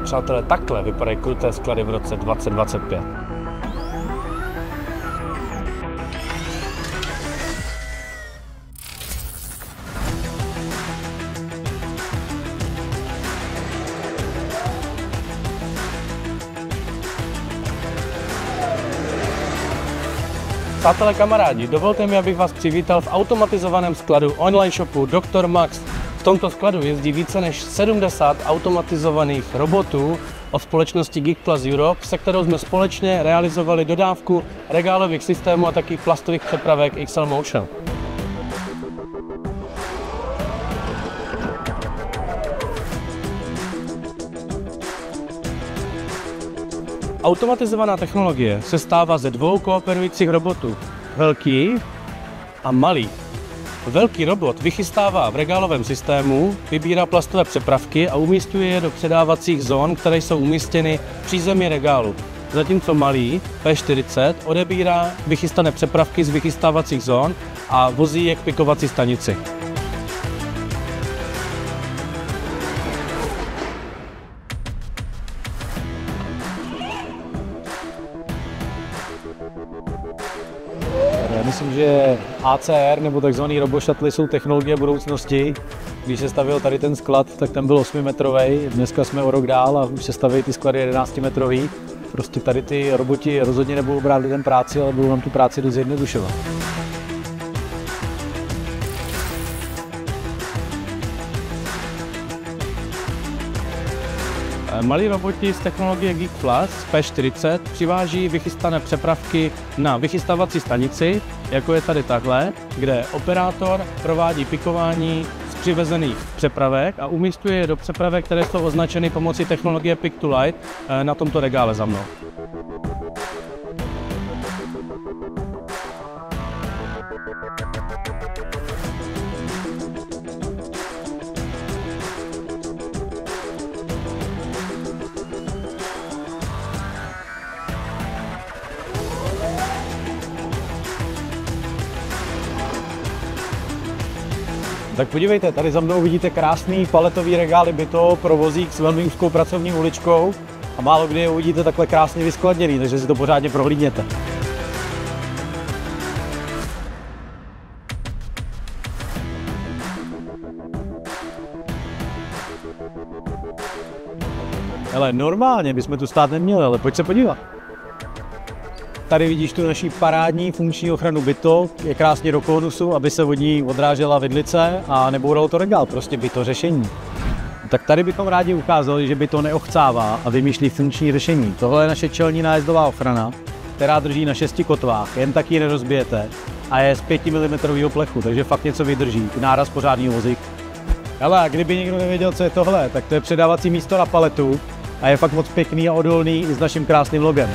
Přátelé, takhle vypadají kruté sklady v roce 2025. Přátelé, kamarádi, dovolte mi, abych vás přivítal v automatizovaném skladu online shopu Dr. Max. V tomto skladu jezdí více než 70 automatizovaných robotů od společnosti Geek Plus Europe, se kterou jsme společně realizovali dodávku regálových systémů a taky plastových přepravek XL Motion. Automatizovaná technologie se stává ze dvou kooperujících robotů, velký a malý. Velký robot vychystává v regálovém systému, vybírá plastové přepravky a umísťuje je do předávacích zón, které jsou umístěny v přízemí regálu. Zatímco malý P40 odebírá vychystané přepravky z vychystávacích zón a vozí je k pikovací stanici. Myslím, že ACR nebo takzvaný robošatly jsou technologie budoucnosti. Když se stavil tady ten sklad, tak ten byl 8metrový, dneska jsme o rok dál a už se staví ty sklady 11metrový. Prostě tady ty roboti rozhodně nebudou brát lidem práci, ale budou nám tu práci dost zjednodušovat. Malí roboti z technologie Geek Plus P40 přiváží vychystané přepravky na vychystávací stanici, jako je tady takhle, kde operátor provádí pikování z přivezených přepravek a umístuje je do přepravek, které jsou označeny pomocí technologie Pick to Light na tomto regále za mnou. Tak podívejte, tady za mnou vidíte krásný paletový regály byto pro vozík s velmi úzkou pracovní uličkou a málo kdy je uvidíte takhle krásně vyskladněný, takže si to pořádně prohlídněte. Hele, normálně bychom tu stát neměli, ale pojď se podívat. Tady vidíš tu naši parádní funkční ochranu byto, je krásně do kónusu, aby se od ní odrážela vidlice a nebouralo to regál, prostě byto řešení. Tak tady bychom rádi ukázali, že byto neochcává a vymýšlí funkční řešení. Tohle je naše čelní nájezdová ochrana, která drží na 6 kotvách, jen tak ji nerozbijete a je z 5 mm plechu, takže fakt něco vydrží, i náraz pořádný vozík. Ale kdyby někdo nevěděl, co je tohle, tak to je předávací místo na paletu a je fakt moc pěkný a odolný i s naším krásným logem.